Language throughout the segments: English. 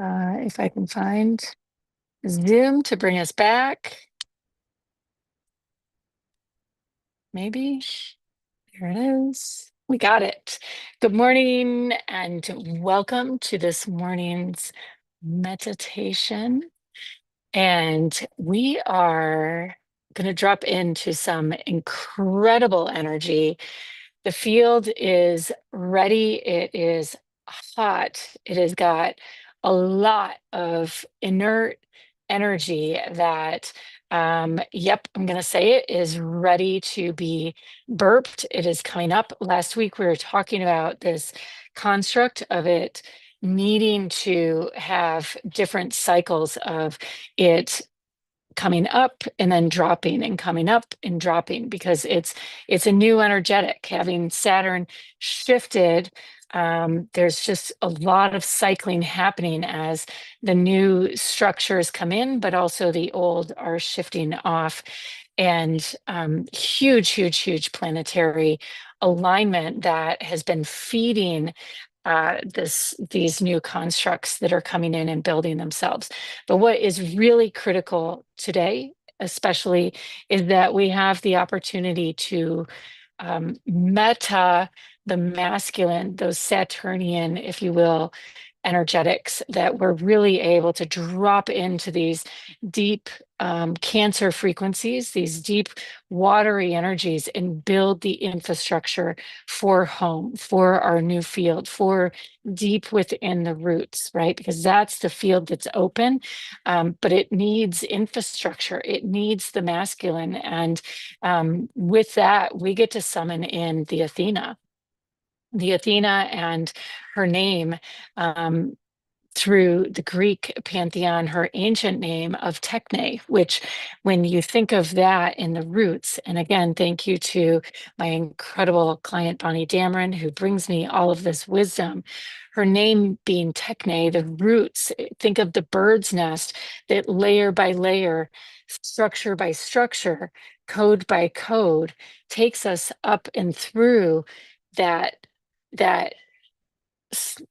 If I can find Zoom to bring us back, maybe. Here it is. We got it. Good morning and welcome to this morning's meditation. And we are going to drop into some incredible energy. The field is ready. It is hot. It has got a lot of inert energy that, yep, I'm going to say it is ready to be burped. It is coming up. Last week, we were talking about this construct of it needing to have different cycles of it coming up and then dropping and coming up and dropping because it's a new energetic. Having Saturn shifted, there's just a lot of cycling happening as the new structures come in, but also the old are shifting off. And huge planetary alignment that has been feeding these new constructs that are coming in and building themselves. But what is really critical today, especially, is that we have the opportunity to meta the masculine, those Saturnian, if you will, energetics, that we're really able to drop into these deep Cancer frequencies, these deep watery energies, and build the infrastructure for home, for our new field, for deep within the roots, right? Because that's the field that's open, but it needs infrastructure. It needs the masculine. And with that, we get to summon in the Athena. The Athena and her name, through the Greek pantheon, her ancient name of Teknae, which when you think of that in the roots, and again, thank you to my incredible client, Bonnie Dameron, who brings me all of this wisdom. Her name being Teknae, the roots, think of the bird's nest that layer by layer, structure by structure, code by code, takes us up and through that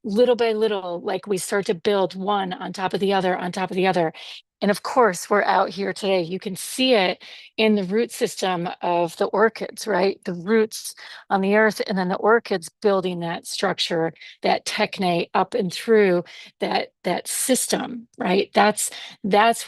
little by little, like we start to build one on top of the other, on top of the other. And of course, we're out here today. You can see it in the root system of the orchids, right? The roots on the earth, and then the orchids building that structure, that techne up and through that system, right? That's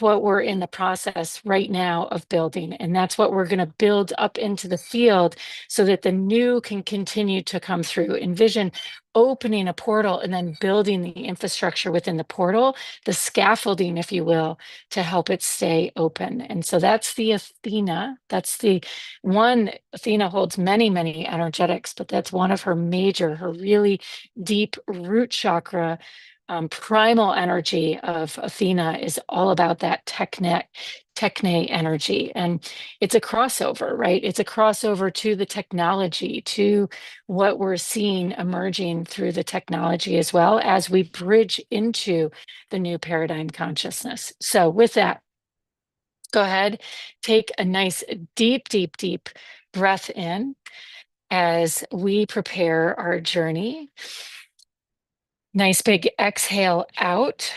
what we're in the process right now of building. And that's what we're going to build up into the field so that the new can continue to come through. Envision opening a portal and then building the infrastructure within the portal, the scaffolding, if you will, to help it stay open. And so that's the Athena. That's the one. Athena holds many energetics, but that's one of her major, her really deep root chakra. Primal energy of Athena is all about that techne energy. And it's a crossover, right? It's a crossover to the technology, to what we're seeing emerging through the technology as well as we bridge into the new paradigm consciousness. So with that, go ahead, take a nice deep breath in as we prepare our journey. Nice big exhale out.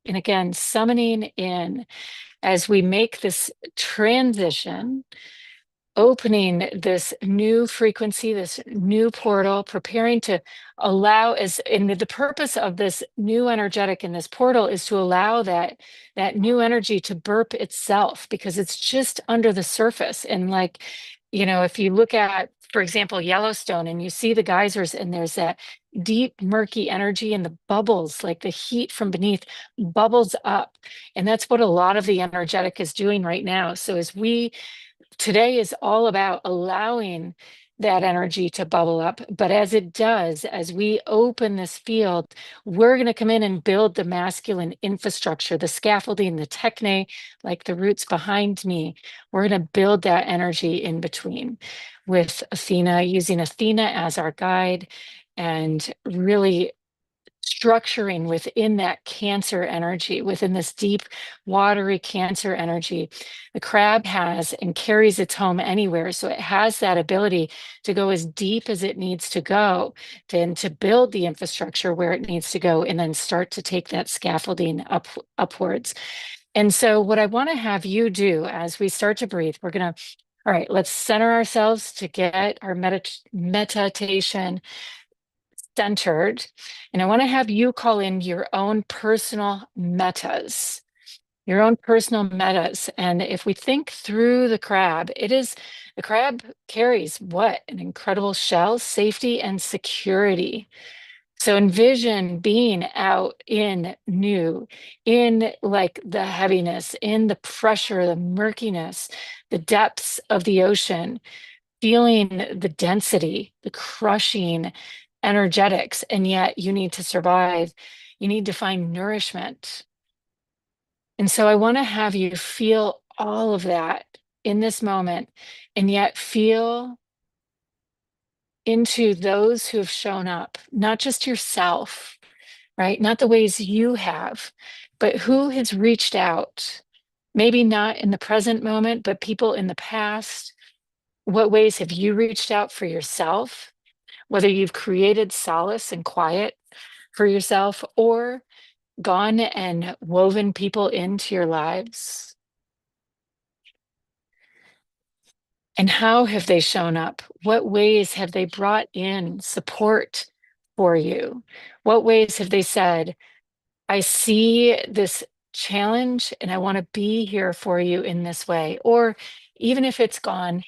And again, summoning in as we make this transition, opening this new frequency, this new portal, preparing to allow, as in the purpose of this new energetic in this portal is to allow that new energy to burp itself, because it's just under the surface. And like, if you look at, for example, Yellowstone, and you see the geysers, and there's that deep murky energy, and the bubbles, like the heat from beneath bubbles up. And that's what a lot of the energetic is doing right now. So as today is all about allowing that energy to bubble up. But as it does, as we open this field, we're going to come in and build the masculine infrastructure, the scaffolding, the techne, like the roots behind me. We're going to build that energy in between with Athena, using Athena as our guide, and really structuring within that Cancer energy, within this deep, watery Cancer energy. The crab has and carries its home anywhere. So it has that ability to go as deep as it needs to go, to build the infrastructure where it needs to go, and then start to take that scaffolding upwards. And so what I want to have you do as we start to breathe, we're going to, all right, let's center ourselves to get our meditation centered. And I want to have you call in your own personal metas, your own personal metas. And if we think through the crab carries what? An incredible shell, safety and security. So envision being out in new, in like the heaviness, in the pressure, the murkiness, the depths of the ocean, feeling the density, the crushing energetics, and yet you need to survive. You need to find nourishment. And so I want to have you feel all of that in this moment, and yet feel into those who have shown up, not just yourself, right? Not the ways you have, but who has reached out. Maybe not in the present moment, but people in the past. What ways have you reached out for yourself? Whether you've created solace and quiet for yourself or gone and woven people into your lives? And how have they shown up? What ways have they brought in support for you? What ways have they said, I see this challenge and I want to be here for you in this way? Or even if it's gone,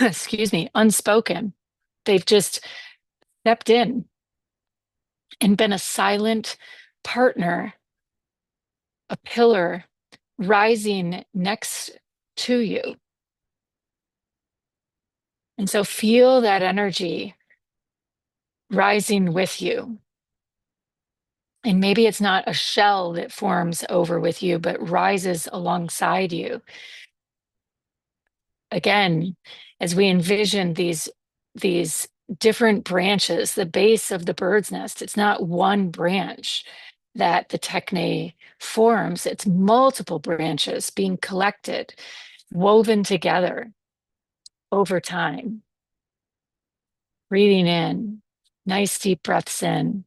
excuse me, unspoken, they've just stepped in and been a silent partner, a pillar rising next to you. And so feel that energy rising with you. And maybe it's not a shell that forms over with you, but rises alongside you. Again, as we envision these different branches, the base of the bird's nest, it's not one branch that the Teknae forms, it's multiple branches being collected, woven together over time. Breathing in, nice deep breaths in,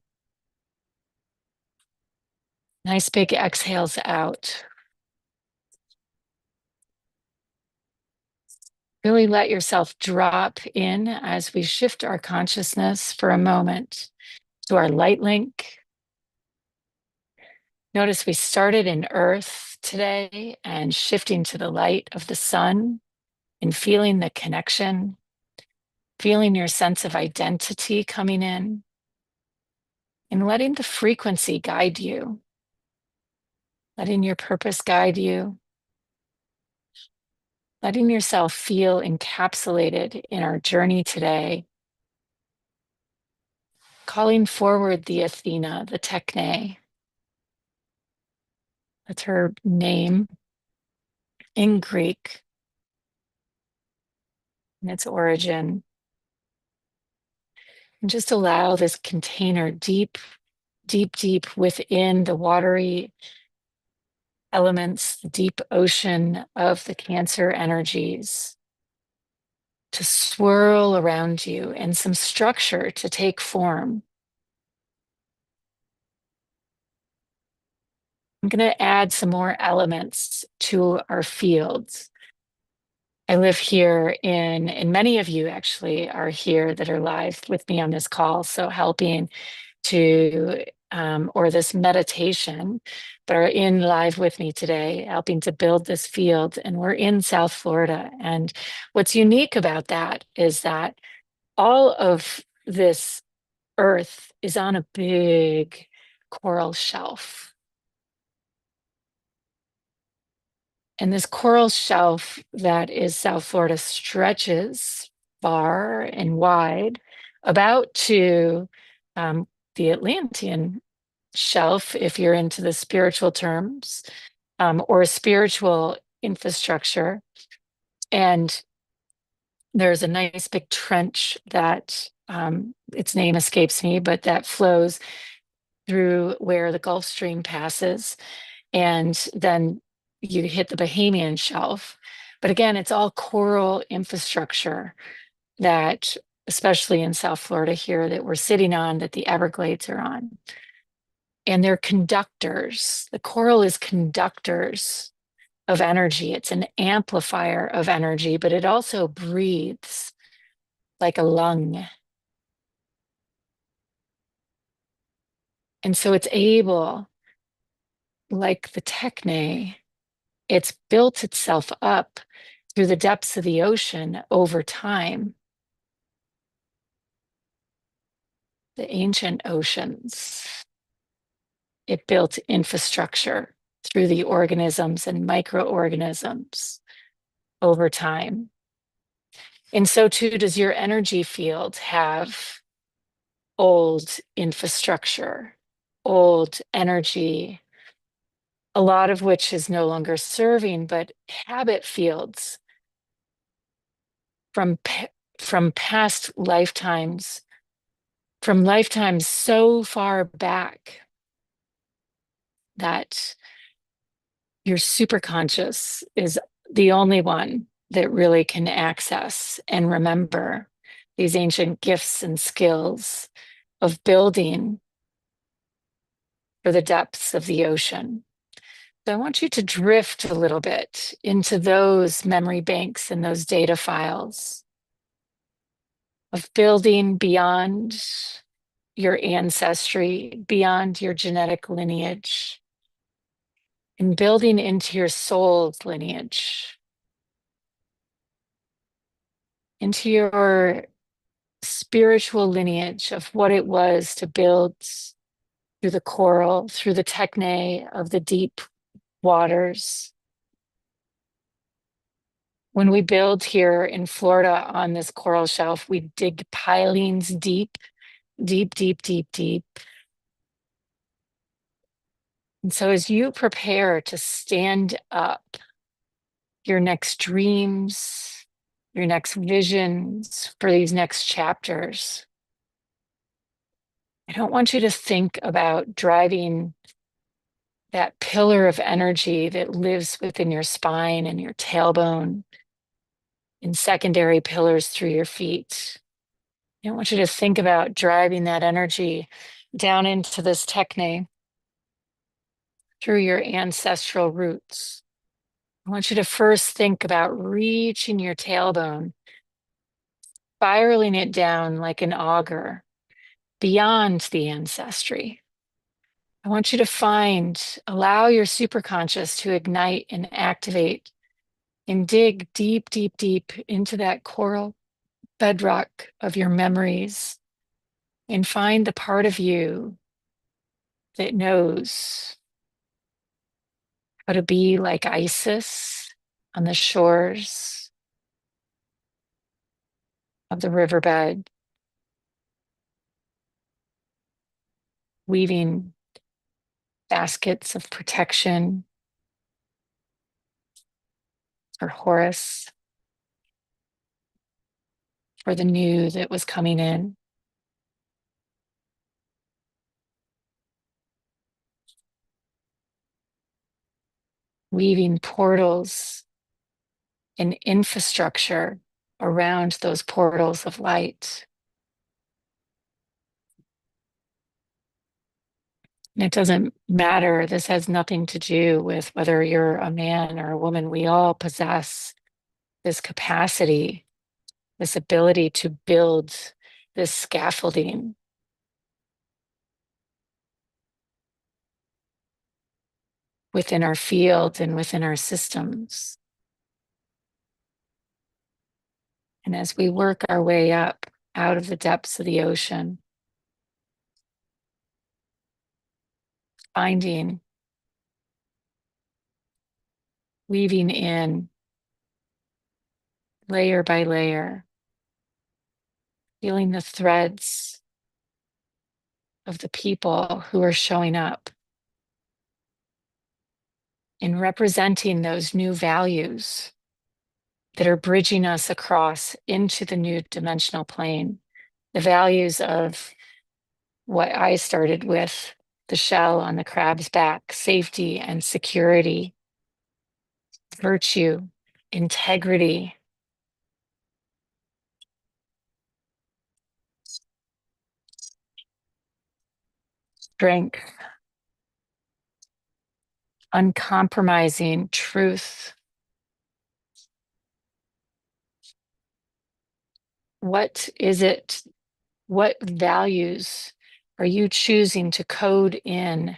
nice big exhales out. Really let yourself drop in as we shift our consciousness for a moment to our light link. Notice we started in Earth today and shifting to the light of the sun and feeling the connection, feeling your sense of identity coming in, and letting the frequency guide you, letting your purpose guide you, letting yourself feel encapsulated in our journey today, calling forward the Athena, the Teknae. That's her name in Greek and its origin. And just allow this container deep, deep, deep within the watery elements, the deep ocean of the Cancer energies to swirl around you and some structure to take form. I'm going to add some more elements to our fields. I live here and many of you actually are here that are live with me on this call. So helping to, or this meditation, but are in live with me today, helping to build this field. And we're in South Florida. And what's unique about that is that all of this earth is on a big coral shelf. And this coral shelf that is South Florida stretches far and wide, about to the Atlantean shelf, if you're into the spiritual terms, or spiritual infrastructure. And there's a nice big trench that its name escapes me, but that flows through where the Gulf Stream passes, and then you hit the Bahamian Shelf. But again, it's all coral infrastructure that, especially in South Florida here, that we're sitting on, that the Everglades are on. And they're conductors. The coral is conductors of energy. It's an amplifier of energy, but it also breathes like a lung. And so it's able, like the Teknae, it's built itself up through the depths of the ocean over time. The ancient oceans, it built infrastructure through the organisms and microorganisms over time. And so too does your energy field have old infrastructure, old energy, a lot of which is no longer serving, but habit fields from past lifetimes, from lifetimes so far back that your superconscious is the only one that really can access and remember these ancient gifts and skills of building for the depths of the ocean. So I want you to drift a little bit into those memory banks and those data files of building beyond your ancestry, beyond your genetic lineage, and building into your soul's lineage, into your spiritual lineage of what it was to build through the coral, through the Teknae of the deep waters. When we build here in Florida on this coral shelf, we dig pilings deep, deep, deep, deep, deep. And so as you prepare to stand up, your next dreams, your next visions for these next chapters, I don't want you to think about driving that pillar of energy that lives within your spine and your tailbone in secondary pillars through your feet. I don't want you to think about driving that energy down into this Teknae through your ancestral roots. I want you to first think about reaching your tailbone, spiraling it down like an auger beyond the ancestry. I want you to allow your superconscious to ignite and activate and dig deep, deep, deep into that coral bedrock of your memories and find the part of you that knows how to be like Isis on the shores of the riverbed, weaving baskets of protection for Horus, for the new that was coming in. Weaving portals and infrastructure around those portals of light. And it doesn't matter, this has nothing to do with whether you're a man or a woman. We all possess this capacity, this ability to build this scaffolding within our field and within our systems. And as we work our way up out of the depths of the ocean, finding, weaving in layer by layer, feeling the threads of the people who are showing up in representing those new values that are bridging us across into the new dimensional plane, the values of what I started with the shell on the crab's back, safety and security, virtue, integrity, strength, uncompromising truth. What is it? What values are you choosing to code in?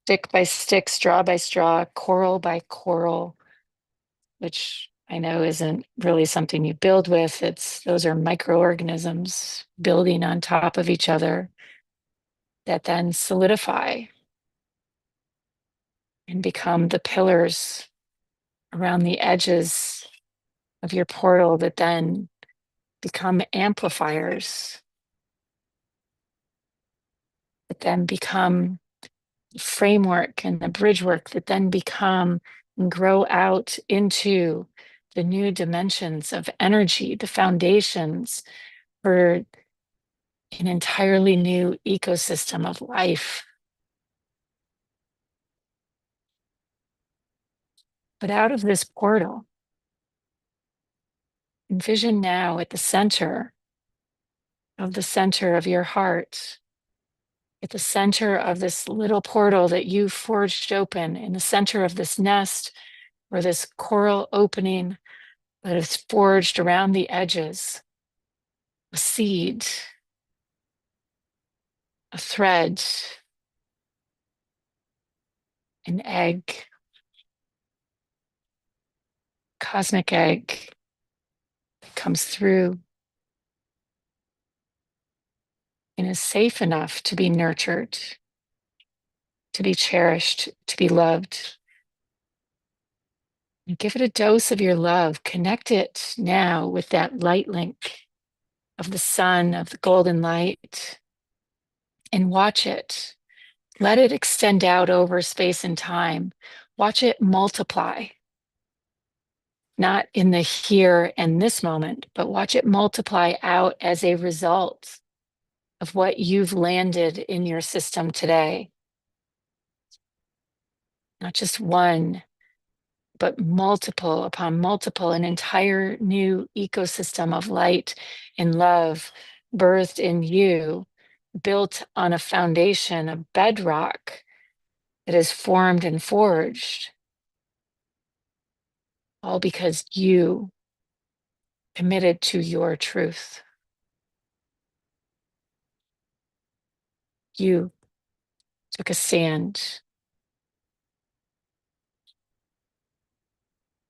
Stick by stick, straw by straw, coral by coral, which I know isn't really something you build with. Those are microorganisms building on top of each other that then solidify and become the pillars around the edges of your portal that then become amplifiers, that then become framework and the bridge work that then become and grow out into the new dimensions of energy, the foundations for an entirely new ecosystem of life. But out of this portal, envision now at the center of your heart, at the center of this little portal that you forged open, in the center of this nest or this coral opening that is forged around the edges, a seed, a thread, an egg, cosmic egg that comes through and is safe enough to be nurtured, to be cherished, to be loved. And give it a dose of your love. Connect it now with that light link of the sun, of the golden light, and watch it. Let it extend out over space and time. Watch it multiply, not in the here and this moment, but watch it multiply out as a result of what you've landed in your system today. Not just one, but multiple upon multiple, an entire new ecosystem of light and love birthed in you, built on a foundation, a bedrock that is formed and forged, all because you committed to your truth. You took a stand.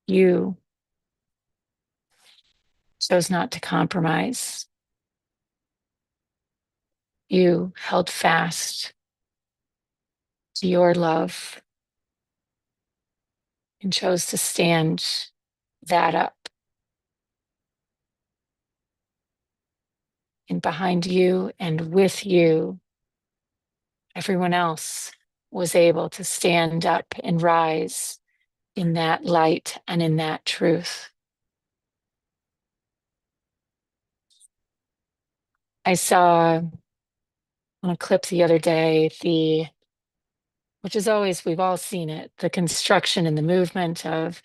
You chose not to compromise. You held fast to your love and chose to stand that up. And behind you and with you, everyone else was able to stand up and rise in that light and in that truth. I saw on a clip the other day, which is always, we've all seen it, the construction and the movement of,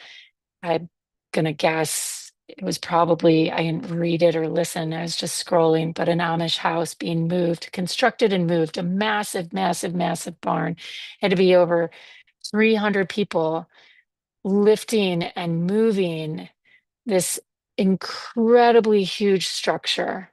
I'm gonna guess it was probably, I didn't read it or listen, I was just scrolling, but an Amish house being moved, constructed and moved, a massive, massive, massive barn. Had to be over 300 people lifting and moving this incredibly huge structure,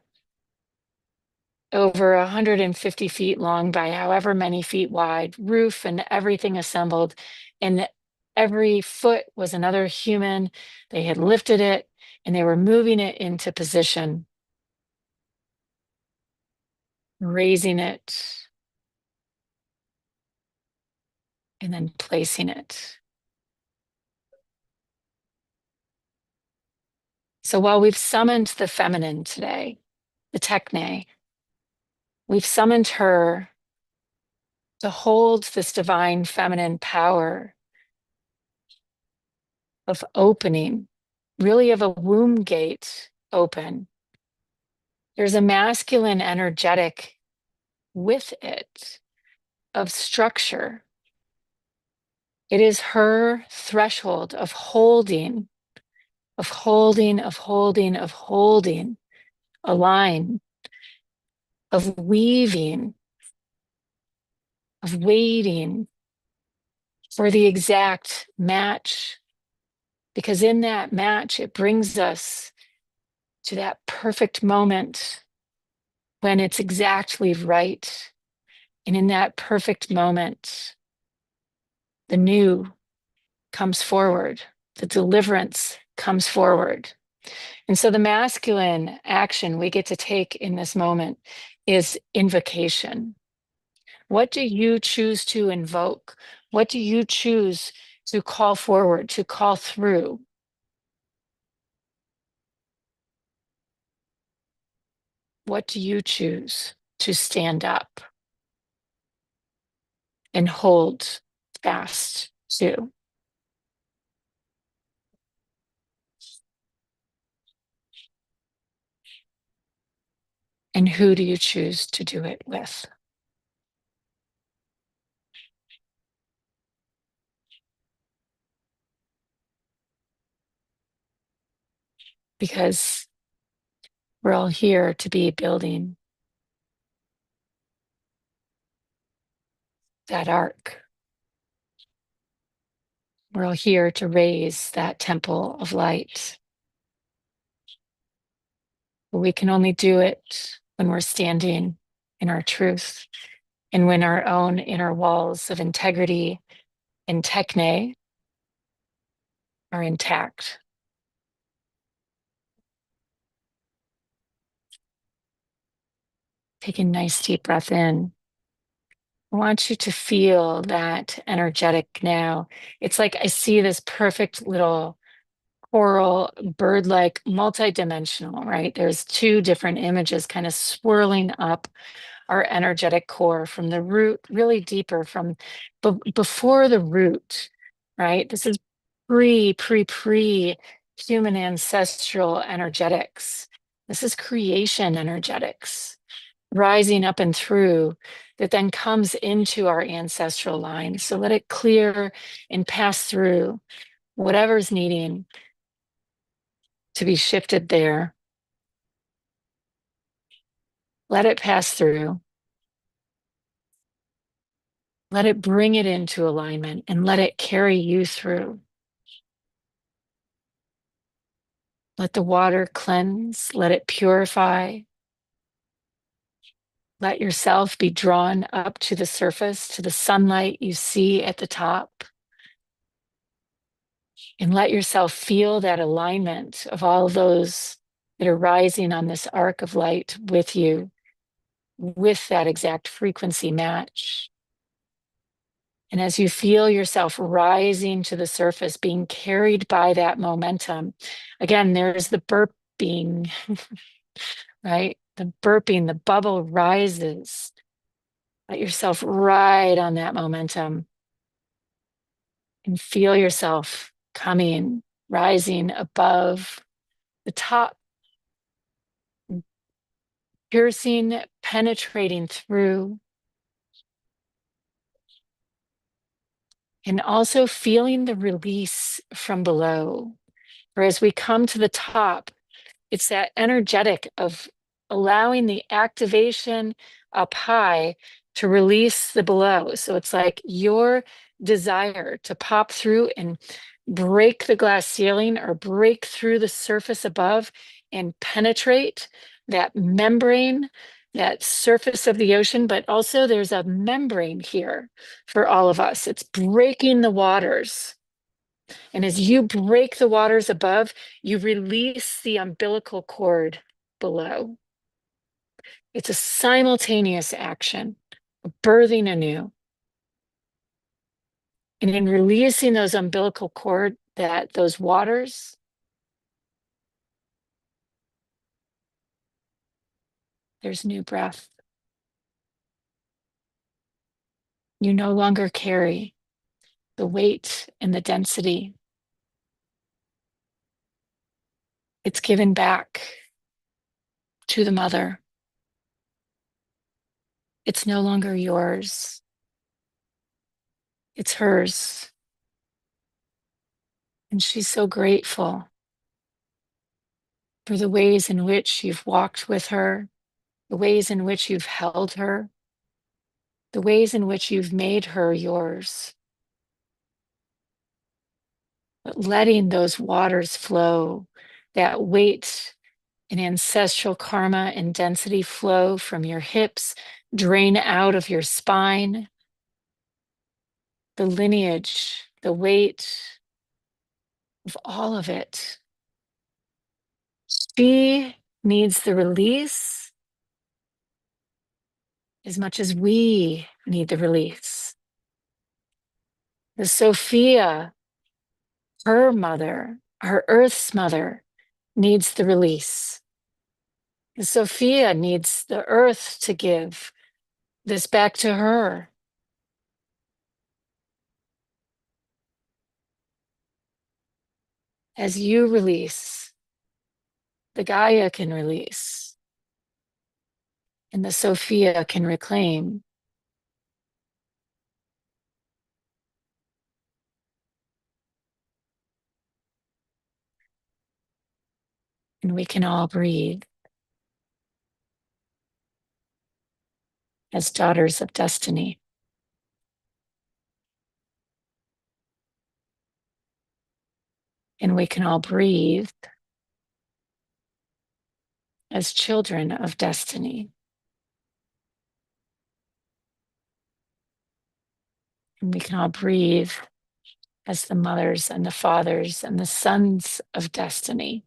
over 150 feet long by however many feet wide, roof and everything assembled. And every foot was another human. They had lifted it and they were moving it into position, raising it, and then placing it. So while we've summoned the feminine today, the Teknae, we've summoned her to hold this divine feminine power of opening, really of a womb gate open. There's a masculine energetic with it of structure. It is her threshold of holding, of holding, of holding, of holding a line, of weaving, of waiting for the exact match. Because in that match, it brings us to that perfect moment when it's exactly right. And in that perfect moment, the new comes forward, the deliverance comes forward. And so the masculine action we get to take in this moment is invocation. What do you choose to invoke? What do you choose to call forward, to call through? What do you choose to stand up and hold fast to? And who do you choose to do it with? Because we're all here to be building that ark. We're all here to raise that temple of light. But we can only do it when we're standing in our truth and when our own inner walls of integrity and Teknae are intact. Take a nice deep breath in. I want you to feel that energetic now. It's like I see this perfect little coral, bird-like, multi-dimensional, right? There's two different images kind of swirling up our energetic core from the root, really deeper from before the root, right? This is pre human ancestral energetics. This is creation energetics rising up and through that then comes into our ancestral line. So let it clear and pass through whatever's needing to be shifted there. Let it pass through. Let it bring it into alignment and let it carry you through. Let the water cleanse, let it purify. Let yourself be drawn up to the surface, to the sunlight you see at the top. And let yourself feel that alignment of all those that are rising on this arc of light with you, with that exact frequency match. And as you feel yourself rising to the surface, being carried by that momentum, again, there's the burping, right? The burping, the bubble rises. Let yourself ride on that momentum and feel yourself coming, rising above the top, piercing, penetrating through, and also feeling the release from below. Or as we come to the top, it's that energetic of allowing the activation up high to release the below. So it's like your desire to pop through and break the glass ceiling or break through the surface above and penetrate that membrane, that surface of the ocean. But also there's a membrane here for all of us. It's breaking the waters. And as you break the waters above, you release the umbilical cord below. It's a simultaneous action, birthing anew. And in releasing those umbilical cord, those waters, there's new breath. You no longer carry the weight and the density. It's given back to the mother. It's no longer yours. It's hers. And she's so grateful for the ways in which you've walked with her, the ways in which you've held her, the ways in which you've made her yours. But letting those waters flow, that weight and ancestral karma and density flow from your hips, drain out of your spine, the lineage, the weight of all of it. She needs the release as much as we need the release. The Sophia, her mother, her Earth's mother, needs the release. The Sophia needs the Earth to give this back to her. As you release, the Gaia can release, and the Sophia can reclaim. And we can all breathe as daughters of destiny. And we can all breathe as children of destiny. And we can all breathe as the mothers and the fathers and the sons of destiny.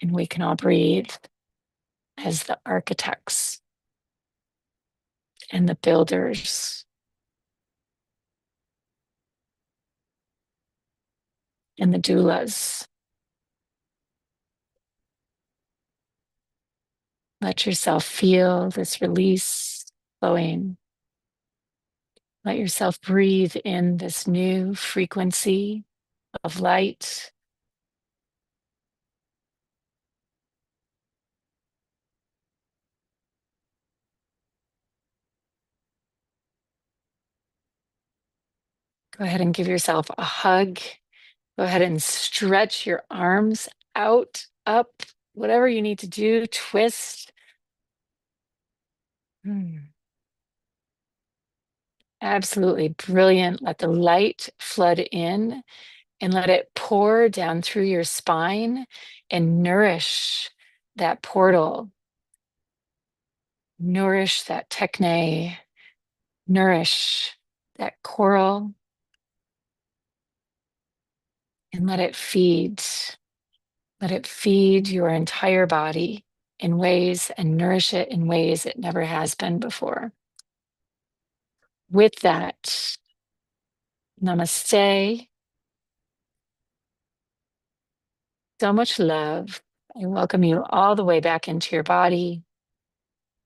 And we can all breathe as the architects and the builders and the doulas. Let yourself feel this release flowing. Let yourself breathe in this new frequency of light. Go ahead and give yourself a hug. Go ahead and stretch your arms out, up, whatever you need to do, twist. Absolutely brilliant. Let the light flood in and let it pour down through your spine and nourish that portal. Nourish that Teknae. Nourish that coral. And let it feed. Let it feed your entire body in ways and nourish it in ways it never has been before. With that, namaste. So much love. I welcome you all the way back into your body,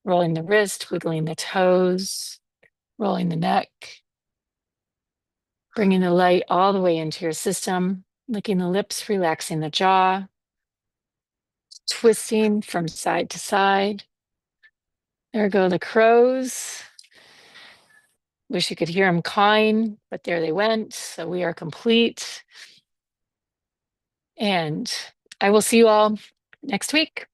rolling the wrist, wiggling the toes, rolling the neck, bringing the light all the way into your system, licking the lips, relaxing the jaw, twisting from side to side. There go the crows. Wish you could hear them cawing, but there they went. So we are complete. And I will see you all next week.